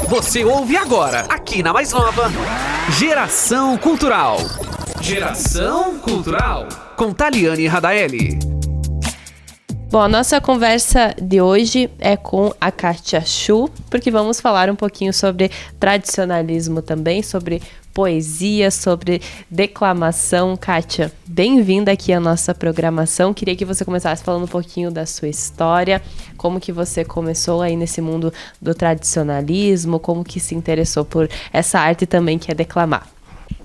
Você ouve agora, aqui na Mais Nova, Geração Cultural. Geração Cultural, com Taliane Radaeli. Bom, a nossa conversa de hoje é com a Kátia Chu, porque vamos falar um pouquinho sobre tradicionalismo também, sobre poesia, sobre declamação. Kátia, bem-vinda aqui à nossa programação. Queria que você começasse falando um pouquinho da sua história, como que você começou aí nesse mundo do tradicionalismo, como que se interessou por essa arte também que é declamar.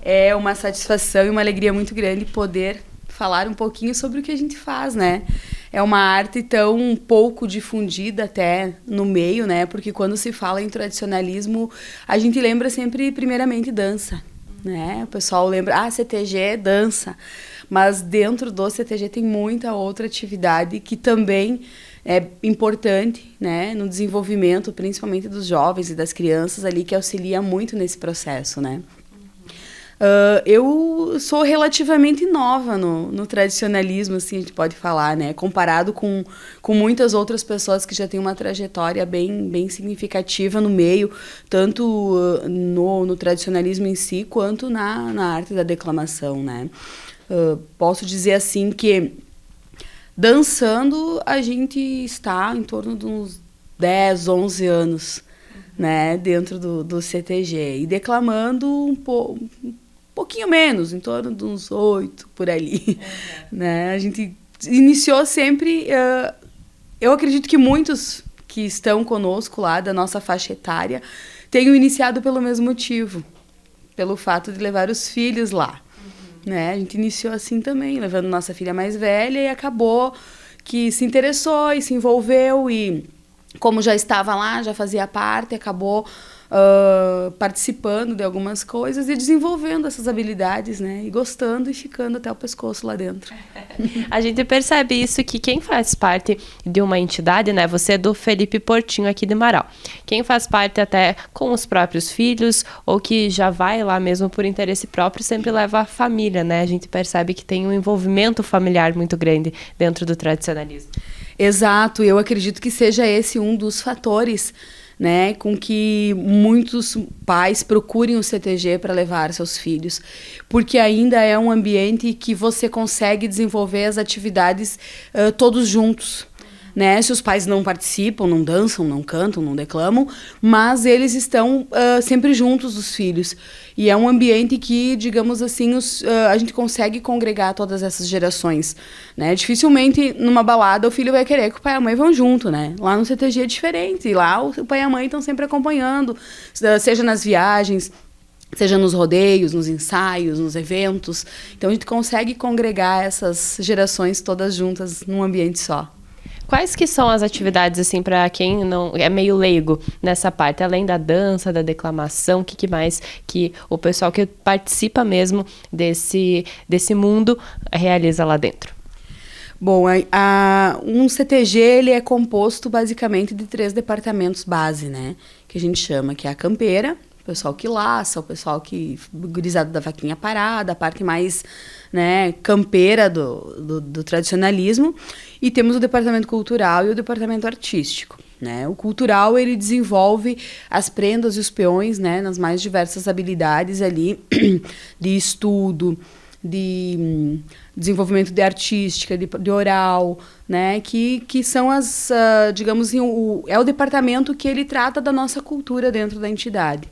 É uma satisfação e uma alegria muito grande poder falar um pouquinho sobre o que a gente faz, né? É uma arte tão pouco difundida até no meio, né? Porque quando se fala em tradicionalismo, a gente lembra sempre, primeiramente, dança, né? O pessoal lembra, CTG é dança. Mas dentro do CTG tem muita outra atividade que também é importante, né? No desenvolvimento, principalmente dos jovens e das crianças ali, que auxilia muito nesse processo, né? Eu sou relativamente nova no tradicionalismo, assim, a gente pode falar, né? Comparado com muitas outras pessoas que já têm uma trajetória bem significativa no meio, tanto no tradicionalismo em si, quanto na arte da declamação, né? Posso dizer, assim, que dançando a gente está em torno de uns 10, 11 anos, né? Dentro do CTG. E declamando um pouquinho menos, em torno de uns 8, por ali. Né? A gente iniciou sempre... eu acredito que muitos que estão conosco lá, da nossa faixa etária, tenham iniciado pelo mesmo motivo, pelo fato de levar os filhos lá. Né? A gente iniciou assim também, levando nossa filha mais velha, e acabou que se interessou e se envolveu, e como já estava lá, já fazia parte, acabou participando de algumas coisas e desenvolvendo essas habilidades, né? E gostando e ficando até o pescoço lá dentro. A gente percebe isso, que quem faz parte de uma entidade, né? Você é do Felipe Portinho aqui de Marau. Quem faz parte até com os próprios filhos ou que já vai lá mesmo por interesse próprio, sempre leva a família, né? A gente percebe que tem um envolvimento familiar muito grande dentro do tradicionalismo. Exato, eu acredito que seja esse um dos fatores, né, com que muitos pais procurem o CTG para levar seus filhos, porque ainda é um ambiente que você consegue desenvolver as atividades todos juntos. Né? Se os pais não participam, não dançam, não cantam, não declamam, mas eles estão sempre juntos, os filhos. E é um ambiente que, digamos assim, a gente consegue congregar todas essas gerações. Né? Dificilmente, numa balada, o filho vai querer que o pai e a mãe vão junto. Né? Lá no CTG é diferente. E lá o pai e a mãe estão sempre acompanhando, seja nas viagens, seja nos rodeios, nos ensaios, nos eventos. Então, a gente consegue congregar essas gerações todas juntas num ambiente só. Quais que são as atividades, assim, para quem não é meio leigo nessa parte? Além da dança, da declamação, o que mais que o pessoal que participa mesmo desse mundo realiza lá dentro? Bom, um CTG ele é composto basicamente de 3 departamentos base, né? Que a gente chama, que é a campeira, o pessoal que laça, o pessoal que gurizado da vaquinha parada, a parte mais, né, campeira do tradicionalismo. E temos o departamento cultural e o departamento artístico. Né? O cultural ele desenvolve as prendas e os peões, né, nas mais diversas habilidades ali de estudo, de desenvolvimento de artística, de oral, né, que são as, digamos assim, é o departamento que ele trata da nossa cultura dentro da entidade.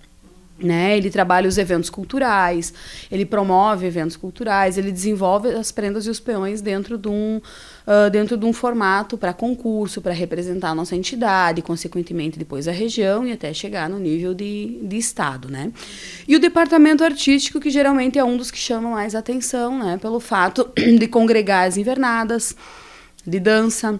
Né? Ele trabalha os eventos culturais, ele promove eventos culturais, ele desenvolve as prendas e os peões dentro de um formato para concurso, para representar a nossa entidade, consequentemente depois a região e até chegar no nível de estado. Né? E o departamento artístico, que geralmente é um dos que chama mais atenção, né? Pelo fato de congregar as invernadas, de dança,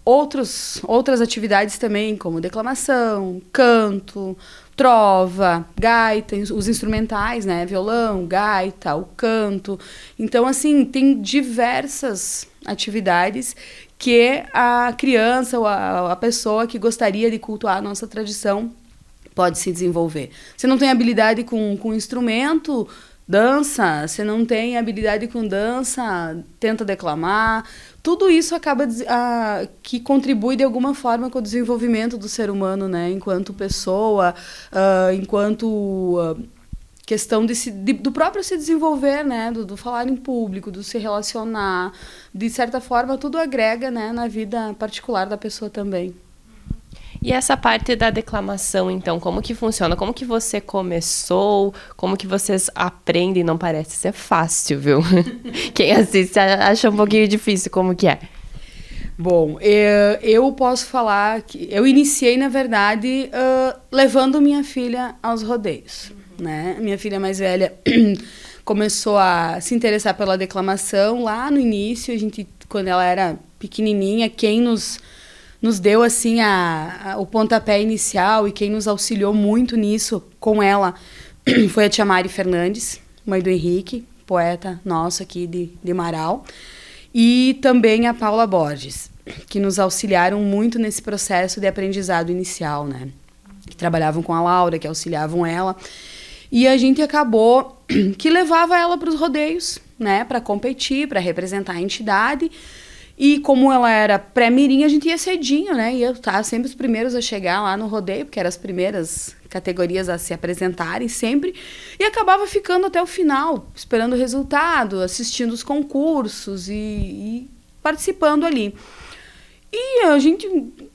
outras atividades também, como declamação, canto, trova, gaita, os instrumentais, né? Violão, gaita, o canto. Então, assim, tem diversas atividades que a criança ou a pessoa que gostaria de cultuar a nossa tradição pode se desenvolver. Se não tem habilidade com instrumento, dança, se não tem habilidade com dança, tenta declamar. Tudo isso acaba que contribui de alguma forma com o desenvolvimento do ser humano, né? Enquanto pessoa, enquanto questão do próprio se desenvolver, né? Do falar em público, do se relacionar. De certa forma, tudo agrega, né? Na vida particular da pessoa também. E essa parte da declamação, então, como que funciona? Como que você começou? Como que vocês aprendem? Não parece ser fácil, viu? Quem assiste acha um pouquinho difícil como que é. Bom, eu posso falar que eu iniciei, na verdade, levando minha filha aos rodeios, né? Minha filha mais velha começou a se interessar pela declamação lá no início, quando ela era pequenininha, quem nos deu assim o pontapé inicial e quem nos auxiliou muito nisso com ela foi a tia Mari Fernandes, mãe do Henrique, poeta nosso aqui de Marau, e também a Paula Borges, que nos auxiliaram muito nesse processo de aprendizado inicial, né? Que trabalhavam com a Laura, que auxiliavam ela. E a gente acabou que levava ela para os rodeios, né? Para competir, para representar a entidade. E como ela era pré-mirim, a gente ia cedinho, né? Ia estar sempre os primeiros a chegar lá no rodeio, porque eram as primeiras categorias a se apresentarem sempre. E acabava ficando até o final, esperando o resultado, assistindo os concursos e participando ali. E a gente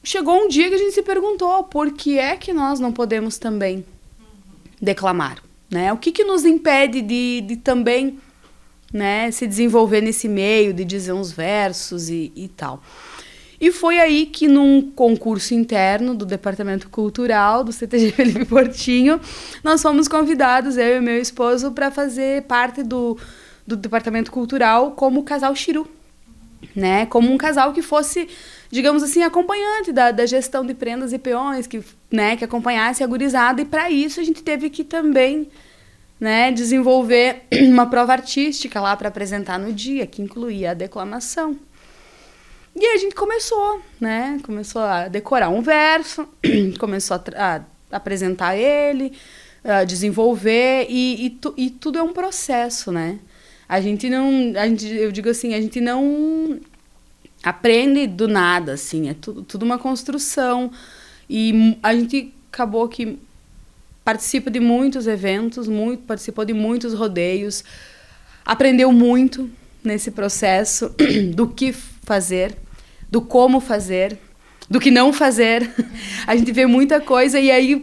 chegou um dia que a gente se perguntou por que é que nós não podemos também declamar, né? O que nos impede de também, né, se desenvolver nesse meio, de dizer uns versos e tal. E foi aí que num concurso interno do Departamento Cultural do CTG Felipe Portinho, nós fomos convidados, eu e meu esposo, para fazer parte do Departamento Cultural como casal Chiru, né? Como um casal que fosse, digamos assim, acompanhante da gestão de prendas e peões, que acompanhasse a gurizada, e para isso a gente teve que também, né, desenvolver uma prova artística lá para apresentar no dia, que incluía a declamação. E aí a gente começou a decorar um verso, começou a apresentar ele, a desenvolver, e tudo é um processo, né? Eu digo assim, a gente não aprende do nada, assim, é tudo uma construção, e a gente acabou que participa de muitos eventos, participou de muitos rodeios, aprendeu muito nesse processo do que fazer, do como fazer, do que não fazer. A gente vê muita coisa e aí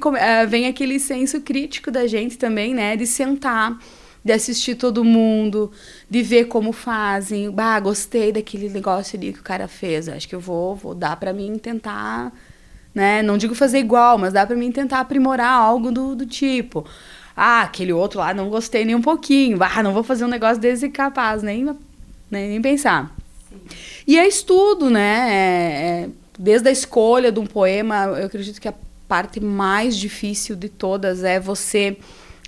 vem aquele senso crítico da gente também, né? De sentar, de assistir todo mundo, de ver como fazem. Gostei daquele negócio ali que o cara fez, acho que eu vou dar para mim tentar... Né? Não digo fazer igual, mas dá para mim tentar aprimorar algo do tipo. Aquele outro lá não gostei nem um pouquinho. Não vou fazer um negócio desse capaz, nem pensar. Sim. E é estudo, né? Desde a escolha de um poema, eu acredito que a parte mais difícil de todas é você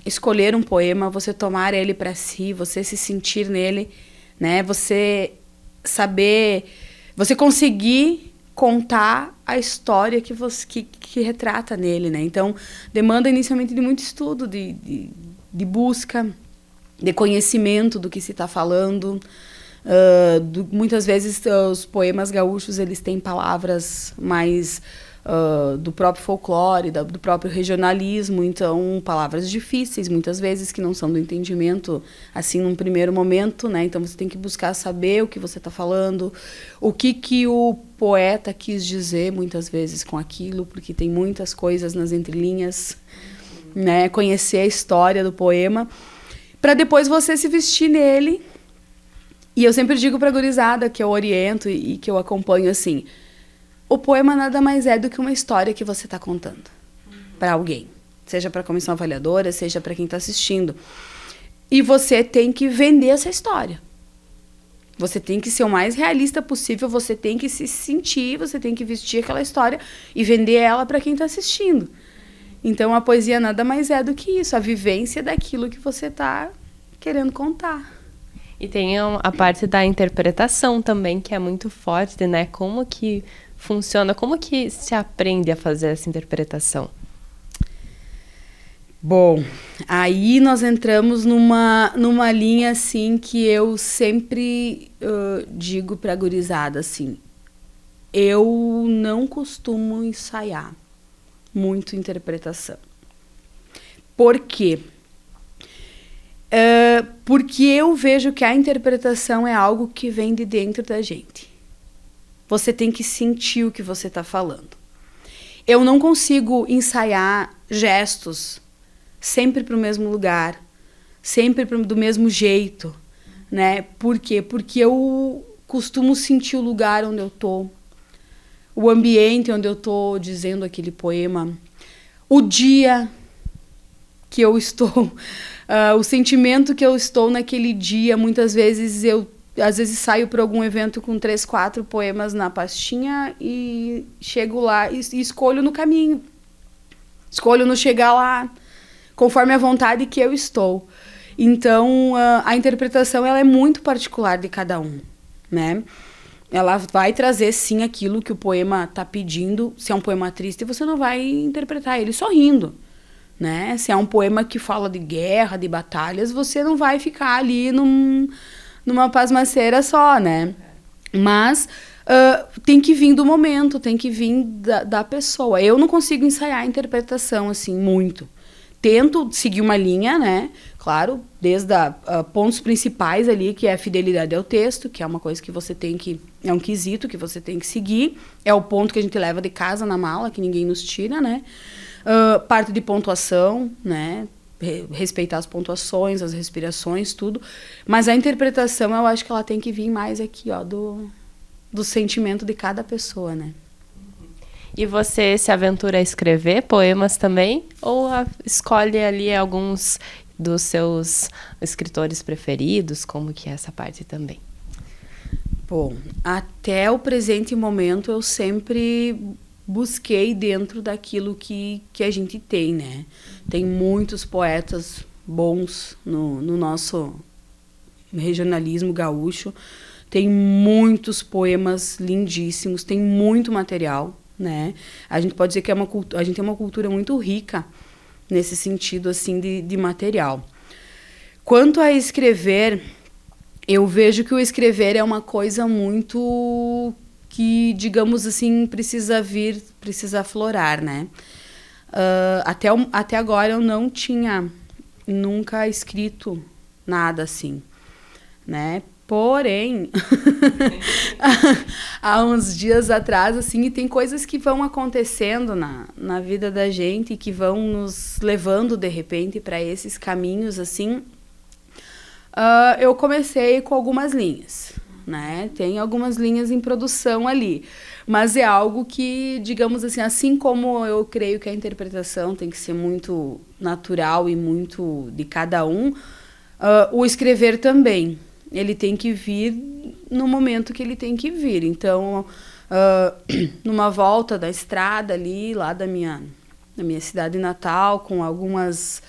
escolher um poema, você tomar ele para si, você se sentir nele, né? Você saber, você conseguir contar a história que retrata nele, né? Então, demanda inicialmente de muito estudo, de busca, de conhecimento do que se está falando. Muitas vezes, os poemas gaúchos, eles têm palavras mais do próprio folclore, do próprio regionalismo, então, palavras difíceis, muitas vezes, que não são do entendimento, assim, num primeiro momento, né? Então, você tem que buscar saber o que você está falando, o que o poeta quis dizer, muitas vezes, com aquilo, porque tem muitas coisas nas entrelinhas, né? Conhecer a história do poema, para depois você se vestir nele. E eu sempre digo para a gurizada que eu oriento e que eu acompanho, assim, o poema nada mais é do que uma história que você está contando para alguém, seja para a comissão avaliadora, seja para quem está assistindo. E você tem que vender essa história. Você tem que ser o mais realista possível, você tem que se sentir, você tem que vestir aquela história e vender ela para quem está assistindo. Então, a poesia nada mais é do que isso, a vivência daquilo que você está querendo contar. E tem a parte da interpretação também, que é muito forte, né? Como que funciona, como que se aprende a fazer essa interpretação? Bom, aí nós entramos numa linha, assim, que eu sempre digo pra gurizada, assim, eu não costumo ensaiar muito interpretação. Por quê? Porque eu vejo que a interpretação é algo que vem de dentro da gente. Você tem que sentir o que você está falando. Eu não consigo ensaiar gestos sempre para o mesmo lugar, sempre do mesmo jeito, né? Por quê? Porque eu costumo sentir o lugar onde eu tô, o ambiente onde eu tô dizendo aquele poema, o dia que eu estou, o sentimento que eu estou naquele dia. Muitas vezes às vezes saio para algum evento com 3, 4 poemas na pastinha e chego lá e escolho no caminho. Escolho no chegar lá, conforme a vontade que eu estou. Então, a interpretação ela é muito particular de cada um, né? Ela vai trazer, sim, aquilo que o poema está pedindo. Se é um poema triste, você não vai interpretar ele sorrindo, né? Se é um poema que fala de guerra, de batalhas, você não vai ficar ali numa pasmaceira só, né? Mas tem que vir do momento, tem que vir da pessoa. Eu não consigo ensaiar a interpretação, assim, muito. Tento seguir uma linha, né? Claro, desde pontos principais ali, que é a fidelidade ao texto, que é uma coisa que você tem que... É um quesito que você tem que seguir. É o ponto que a gente leva de casa na mala, que ninguém nos tira, né? Parte de pontuação, né? Respeitar as pontuações, as respirações, tudo. Mas a interpretação, eu acho que ela tem que vir mais aqui, ó, do sentimento de cada pessoa, né? E você se aventura a escrever poemas também? Ou escolhe ali alguns dos seus escritores preferidos? Como que é essa parte também? Bom, até o presente momento eu sempre busquei dentro daquilo que a gente tem, né? Tem muitos poetas bons no nosso regionalismo gaúcho. Tem muitos poemas lindíssimos, tem muito material, né? A gente pode dizer que a gente tem uma cultura muito rica nesse sentido, assim, de material. Quanto a escrever, eu vejo que o escrever é uma coisa muito que, digamos assim, precisa aflorar, né? Até agora eu não tinha nunca escrito nada assim, né? Porém, há uns dias atrás, assim, e tem coisas que vão acontecendo na vida da gente e que vão nos levando, de repente, para esses caminhos, assim. Eu comecei com algumas linhas, né? Tem algumas linhas em produção ali, mas é algo que, digamos assim como eu creio que a interpretação tem que ser muito natural e muito de cada um, o escrever também. Ele tem que vir no momento que ele tem que vir. Então, numa volta da estrada ali, lá da minha cidade natal, com algumas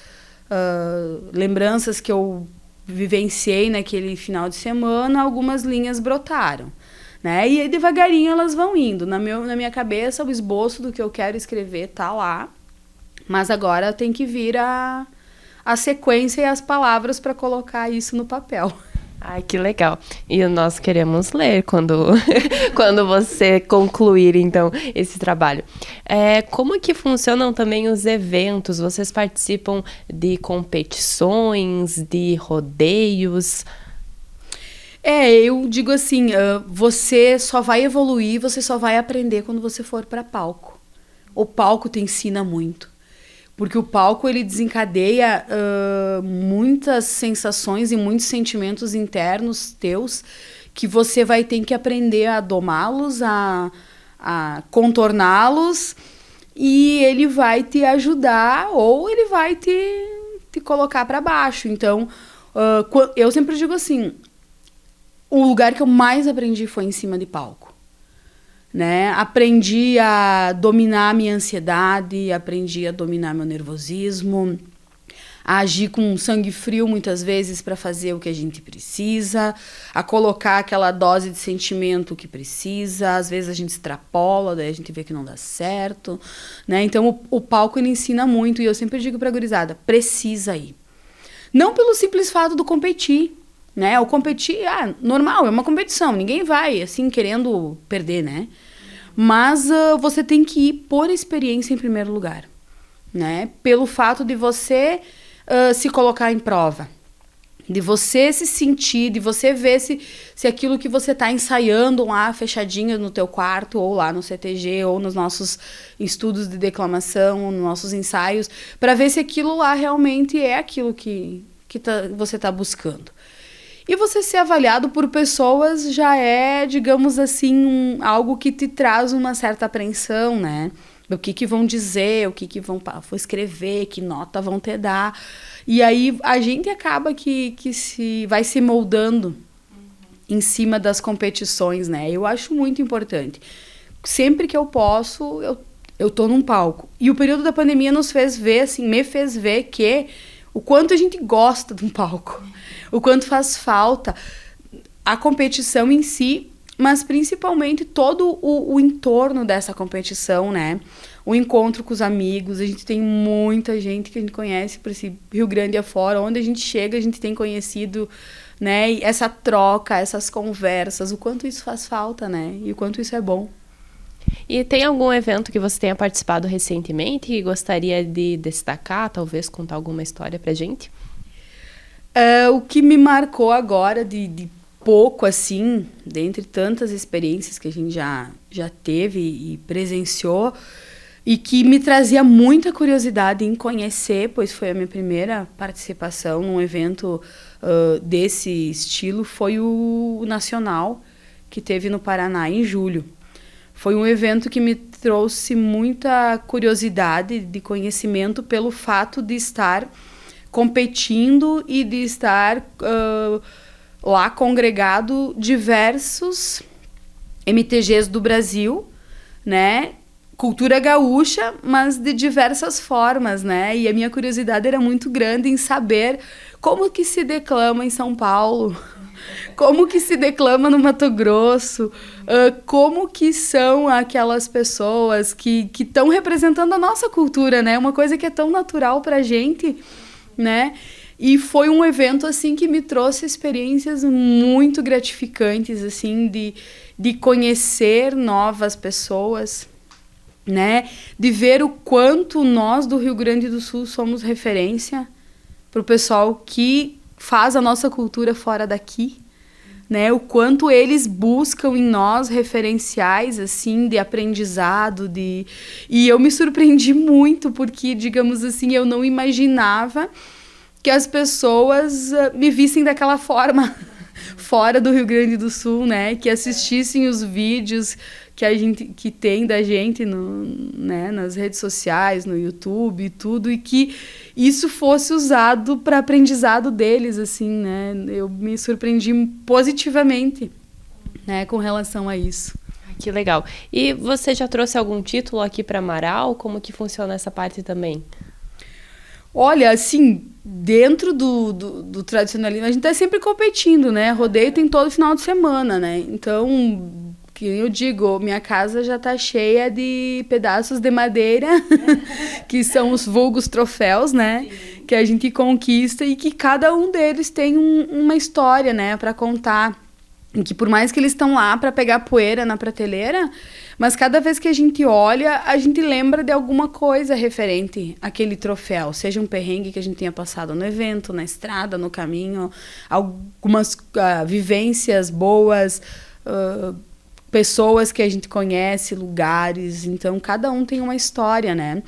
lembranças que eu vivenciei naquele final de semana, algumas linhas brotaram, né? E aí, devagarinho, elas vão indo. Na minha cabeça, o esboço do que eu quero escrever tá lá, mas agora tem que vir a sequência e as palavras para colocar isso no papel. Ai, que legal. E nós queremos ler quando você concluir, então, esse trabalho. Como que funcionam também os eventos? Vocês participam de competições, de rodeios? Eu digo assim, você só vai evoluir, você só vai aprender quando você for para palco. O palco te ensina muito. Porque o palco, ele desencadeia muitas sensações e muitos sentimentos internos teus que você vai ter que aprender a domá-los, a contorná-los, e ele vai te ajudar ou ele vai te colocar para baixo. Então, eu sempre digo assim, o lugar que eu mais aprendi foi em cima de palco. Né? Aprendi a dominar a minha ansiedade, aprendi a dominar meu nervosismo, a agir com sangue frio muitas vezes para fazer o que a gente precisa, a colocar aquela dose de sentimento que precisa. Às vezes a gente extrapola, daí a gente vê que não dá certo, né? Então o palco ele ensina muito, e eu sempre digo pra gurizada, precisa ir. Não pelo simples fato do competir, né? O competir, normal, é uma competição, ninguém vai assim querendo perder, né? Mas você tem que ir por experiência em primeiro lugar, né? Pelo fato de você se colocar em prova, de você se sentir, de você ver se aquilo que você está ensaiando lá fechadinho no teu quarto, ou lá no CTG, ou nos nossos estudos de declamação, ou nos nossos ensaios, para ver se aquilo lá realmente é aquilo que você está buscando. E você ser avaliado por pessoas já é, digamos assim, algo que te traz uma certa apreensão, né? O que vão dizer, o que vão escrever, que nota vão te dar. E aí a gente acaba que vai se moldando em cima das competições, né? Eu acho muito importante. Sempre que eu posso, eu tô num palco. E o período da pandemia nos fez ver, assim, me fez ver que o quanto a gente gosta de um palco, o quanto faz falta a competição em si, mas principalmente todo o entorno dessa competição, né? O encontro com os amigos, a gente tem muita gente que a gente conhece por esse Rio Grande afora, onde a gente chega, a gente tem conhecido, né? E essa troca, essas conversas, o quanto isso faz falta, né? E o quanto isso é bom. E tem algum evento que você tenha participado recentemente e gostaria de destacar, talvez contar alguma história pra gente? O que me marcou agora de pouco, assim, dentre tantas experiências que a gente já teve e presenciou, e que me trazia muita curiosidade em conhecer, pois foi a minha primeira participação num evento desse estilo, foi o Nacional, que teve no Paraná em julho. Foi um evento que me trouxe muita curiosidade de conhecimento pelo fato de estar competindo e de estar lá congregado diversos MTGs do Brasil, né? Cultura gaúcha, mas de diversas formas, né? E a minha curiosidade era muito grande em saber como que se declama em São Paulo, como que se declama no Mato Grosso, como que são aquelas pessoas que estão representando a nossa cultura, né? Uma coisa que é tão natural pra gente, né? E foi um evento, assim, que me trouxe experiências muito gratificantes, assim, de conhecer novas pessoas, né? De ver o quanto nós do Rio Grande do Sul somos referência pro pessoal que faz a nossa cultura fora daqui, né? O quanto eles buscam em nós referenciais, assim, de aprendizado, E eu me surpreendi muito, porque, digamos assim, eu não imaginava que as pessoas me vissem daquela forma fora do Rio Grande do Sul, né? Que assistissem os vídeos que tem da gente né? Nas redes sociais, no YouTube e tudo, e que isso fosse usado para aprendizado deles, assim, né? Eu me surpreendi positivamente, né? Com relação a isso. Que legal. E você já trouxe algum título aqui para Amaral? Como que funciona essa parte também? Olha, assim, dentro do tradicionalismo, a gente tá sempre competindo, né? Rodeio tem todo final de semana, né? Então, que eu digo, minha casa já tá cheia de pedaços de madeira, que são os vulgos troféus, né? Sim. Que a gente conquista e que cada um deles tem uma história, né? Para contar. E que por mais que eles estão lá para pegar poeira na prateleira, mas cada vez que a gente olha, a gente lembra de alguma coisa referente àquele troféu. Seja um perrengue que a gente tenha passado no evento, na estrada, no caminho, algumas vivências boas, pessoas que a gente conhece, lugares. Então, cada um tem uma história, né?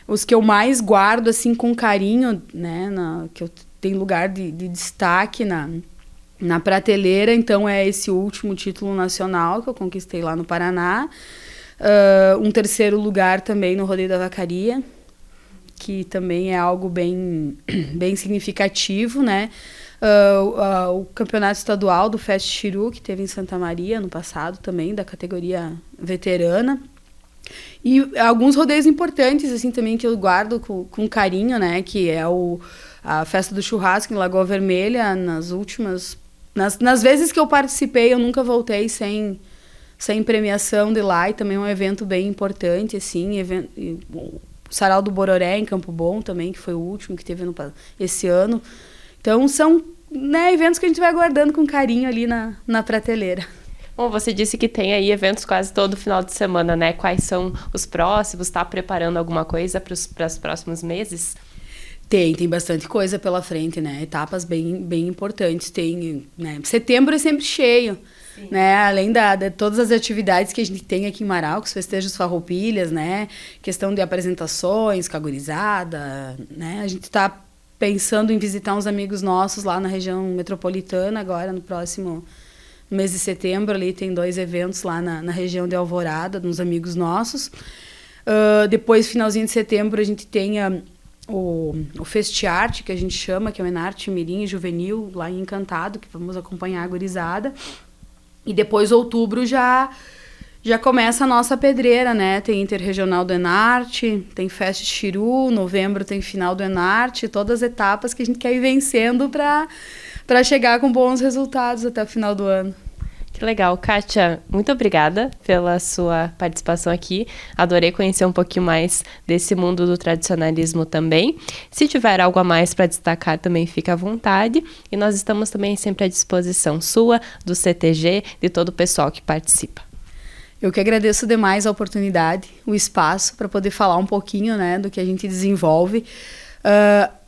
Os que eu mais guardo, assim, com carinho, né? Que eu tenho lugar de destaque na prateleira, então é esse último título nacional que eu conquistei lá no Paraná. Um terceiro lugar também no Rodeio da Vacaria, que também é algo bem significativo, né? O campeonato estadual do Fest Chiru, que teve em Santa Maria no passado também, da categoria veterana. E alguns rodeios importantes, assim, também, que eu guardo com carinho, né? Que é a festa do churrasco em Lagoa Vermelha, nas últimas... Nas vezes que eu participei, eu nunca voltei sem premiação de lá, e também é um evento bem importante, assim, o Sarau do Bororé em Campo Bom também, que foi o último que teve esse ano. Então são, né, eventos que a gente vai guardando com carinho ali na prateleira. Bom, você disse que tem aí eventos quase todo final de semana, né? Quais são os próximos? Está preparando alguma coisa para os próximos meses? Tem bastante coisa pela frente, né? Etapas bem importantes. Né? Setembro é sempre cheio, né? Além de todas as atividades que a gente tem aqui em Marau, os festejos farroupilhas, né? Questão de apresentações, com a gurizada, né? A gente está pensando em visitar uns amigos nossos lá na região metropolitana agora, no mês de setembro. Ali tem 2 eventos lá na região de Alvorada, uns amigos nossos. Depois, finalzinho de setembro, a gente tem o Festiarte, que a gente chama, que é o Enarte Mirim e Juvenil, lá em Encantado, que vamos acompanhar a gurizada. E depois, outubro, já começa a nossa pedreira, né? Tem Interregional do Enarte, tem Fest Chiru, novembro tem Final do Enarte, todas as etapas que a gente quer ir vencendo para chegar com bons resultados até o final do ano. Que legal. Kátia, muito obrigada pela sua participação aqui. Adorei conhecer um pouquinho mais desse mundo do tradicionalismo também. Se tiver algo a mais para destacar, também fica à vontade. E nós estamos também sempre à disposição sua, do CTG, de todo o pessoal que participa. Eu que agradeço demais a oportunidade, o espaço para poder falar um pouquinho, né, do que a gente desenvolve.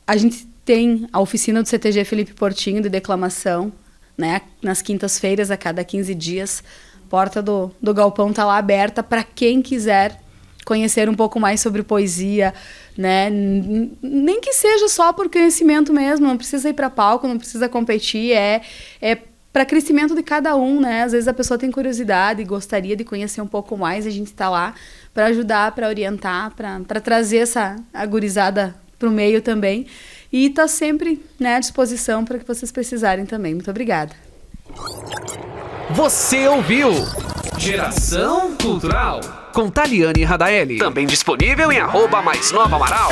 A gente tem a oficina do CTG Felipe Portinho de declamação, né, nas quintas-feiras, a cada 15 dias. Porta do galpão está lá aberta para quem quiser conhecer um pouco mais sobre poesia, né? Nem que seja só por conhecimento mesmo, não precisa ir para palco, não precisa competir, é para crescimento de cada um, né? Às vezes a pessoa tem curiosidade e gostaria de conhecer um pouco mais, a gente está lá para ajudar, para orientar, para trazer a gurizada para o meio também. E está sempre, né, à disposição para que vocês precisarem também. Muito obrigada. Você ouviu Geração Cultural com Taliane Radaeli. Também disponível em @MaisNovaMaral.